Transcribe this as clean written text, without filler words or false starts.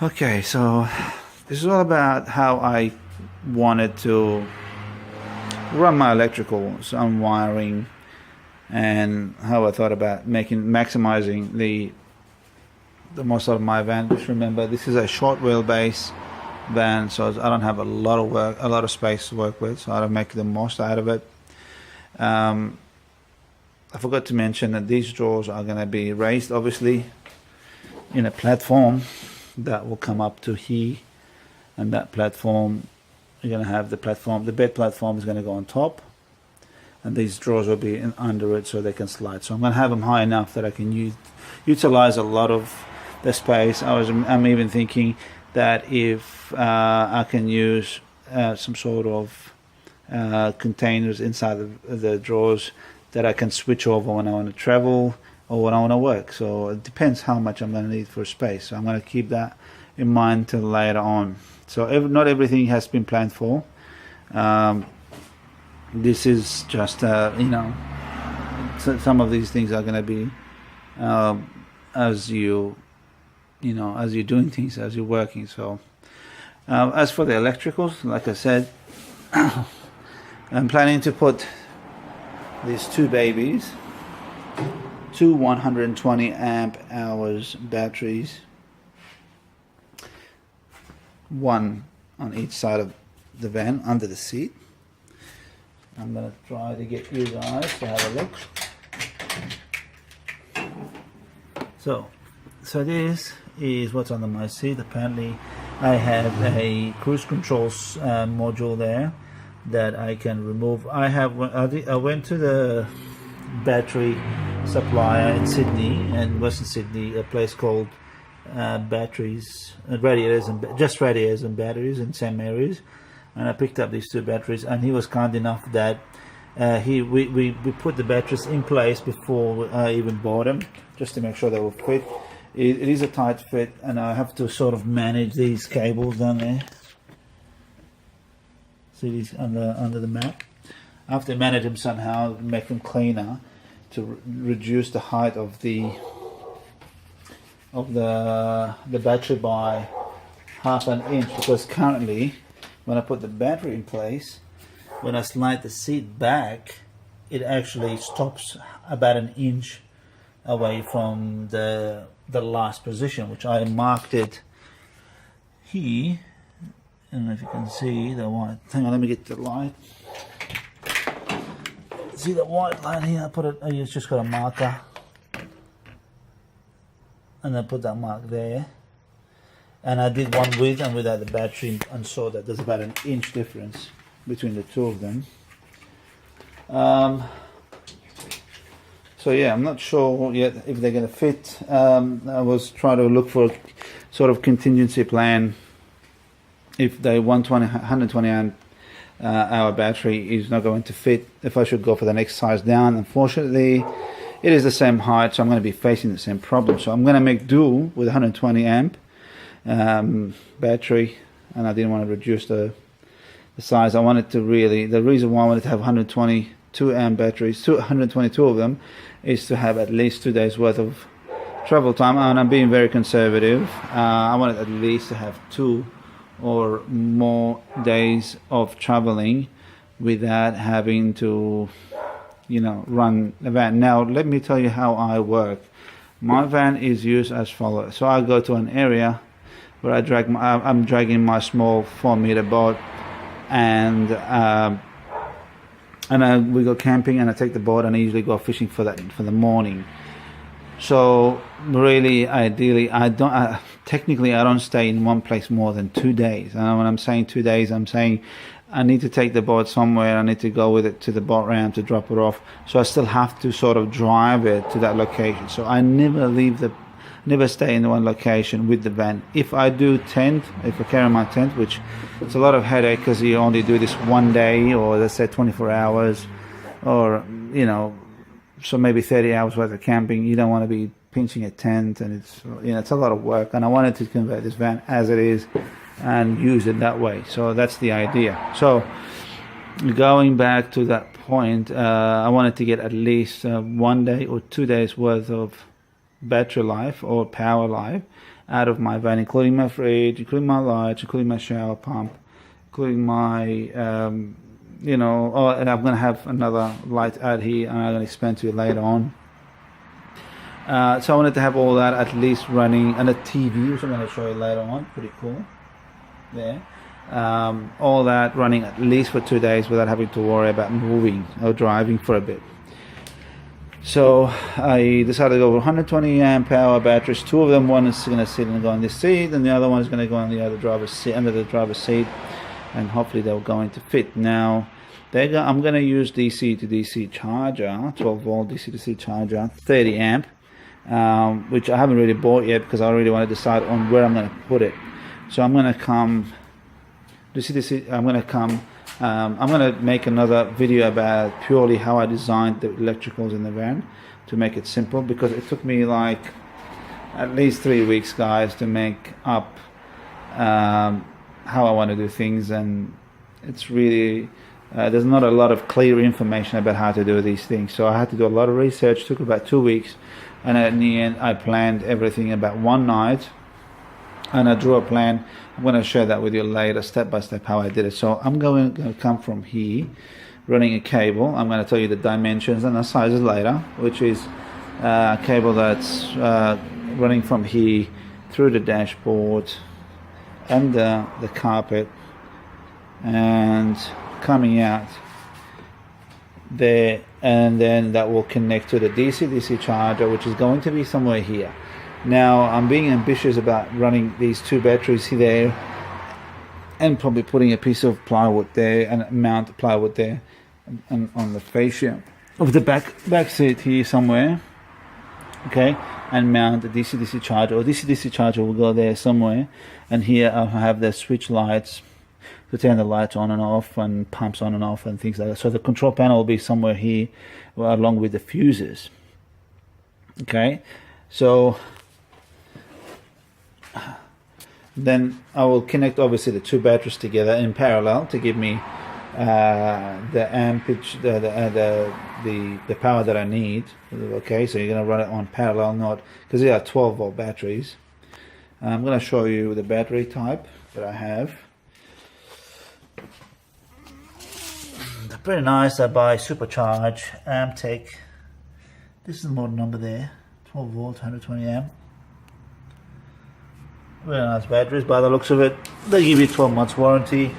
Okay, so this is all about how I wanted to run my electricals, unwiring, and how I thought about maximizing the most out of my van. Just remember, this is a short wheelbase van, so I don't have a lot of space to work with, so I don't make the most out of it. I forgot to mention that these drawers are going to be raised, obviously, in a platform that will come up to here, and that platform, you're going to have the bed platform is going to go on top, and these drawers will be under it so they can slide. So I'm going to have them high enough that I can utilize a lot of the space. I'm even thinking that if I can use some sort of containers inside the drawers that I can switch over when I want to travel or when I want to work. So it depends how much I'm going to need for space. So I'm going to keep that in mind till later on. So not everything has been planned for. This is just some of these things are going to be as you're doing things, as you're working. So as for the electricals, like I said, I'm planning to put these two babies, two 120 amp hours batteries, one on each side of the van under the seat. I'm going to try to get you guys to have a look. So this is what's under my seat. Apparently I have a cruise control module there that I can remove. I went to the battery supplier in Sydney, and Western Sydney, a place called radiators and batteries in St Mary's, and I picked up these two batteries, and he was kind enough that we put the batteries in place before I even bought them, just to make sure they will fit. It is a tight fit, and I have to sort of manage these cables down there. See these under the mat? I have to manage them somehow, make them cleaner, to reduce the height of the battery by half an inch, because currently when I put the battery in place, when I slide the seat back, it actually stops about an inch away from the last position, which I marked it here. I don't know if you can see the white. Hang on, let me get the light. See the white line here? I put it. It's just got a marker, and I put that mark there. And I did one with and without the battery, and saw that there's about an inch difference between the two of them. So yeah, I'm not sure yet if they're going to fit. I was trying to look for a sort of contingency plan. If the 120 amp hour battery is not going to fit, if I should go for the next size down. Unfortunately, it is the same height, so I'm going to be facing the same problem. So I'm going to make do with 120 amp battery, and I didn't want to reduce the size. I wanted to the reason why I wanted to have 122 amp batteries, 122 of them, is to have at least 2 days worth of travel time, and I'm being very conservative. I wanted at least to have 2 or more days of traveling without having to run the van. Now let me tell you how I work. My van is used as follows. So I go to an area where I'm dragging my small 4-meter boat, and we go camping, and I take the boat, and I usually go fishing for the morning. So really, ideally, technically I don't stay in one place more than 2 days. And when I'm saying 2 days, I'm saying I need to take the boat somewhere. I need to go with it to the boat ramp to drop it off. So I still have to sort of drive it to that location. So I never stay in one location with the van. If I do tent, if I carry my tent, which it's a lot of headache because you only do this 1 day, or let's say 24 hours, or so maybe 30 hours worth of camping. You don't want to be pinching a tent, and it's a lot of work. And I wanted to convert this van as it is and use it that way. So that's the idea. So going back to that point, I wanted to get at least 1 day or 2 days worth of battery life or power life, out of my van, including my fridge, including my lights, including my shower pump, including my you know, oh, and I'm going to have another light out here, and I'm going to explain to you later on. So I wanted to have all that at least running, and a TV, which I'm going to show you later on. Pretty cool there. All that running at least for 2 days without having to worry about moving or driving for a bit. So I decided to go with 120 amp hour batteries. Two of them, one is going to sit and go on this seat, and the other one is going to go on the other driver's seat, under the driver's seat, and hopefully they're going to fit. Now I'm going to use DC to DC charger, 12 volt DC to DC charger, 30 amp, which I haven't really bought yet because I really want to decide on where I'm going to put it. So I'm going to come I'm going to make another video about purely how I designed the electricals in the van to make it simple, because it took me like at least 3 weeks, guys, to make up how I want to do things, and it's really there's not a lot of clear information about how to do these things, so I had to do a lot of research. It took about 2 weeks, and in the end I planned everything about one night, and I drew a plan. I'm going to share that with you later, step by step, how I did it. So I'm going to come from here, running a cable. I'm going to tell you the dimensions and the sizes later, which is a cable that's running from here through the dashboard, under the carpet, and coming out there, and then that will connect to the DC-DC charger, which is going to be somewhere here. Now I'm being ambitious about running these two batteries there, and probably putting a piece of plywood there and mount plywood there, and on the fascia of the back seat here somewhere, okay, and mount the DC-DC charger, or DC-DC charger will go there somewhere, and here I'll have the switch lights to turn the lights on and off, and pumps on and off, and things like that. So the control panel will be somewhere here, along with the fuses. Okay, so then I will connect obviously the two batteries together in parallel to give me the ampage, the power that I need. Okay, so you're going to run it on parallel, not because they are 12 volt batteries. I'm going to show you the battery type that I have. They're pretty nice. I buy Supercharge Amtech. This is the model number there, 12 volt, 120 amp. Very nice batteries by the looks of it. They give you 12 months warranty.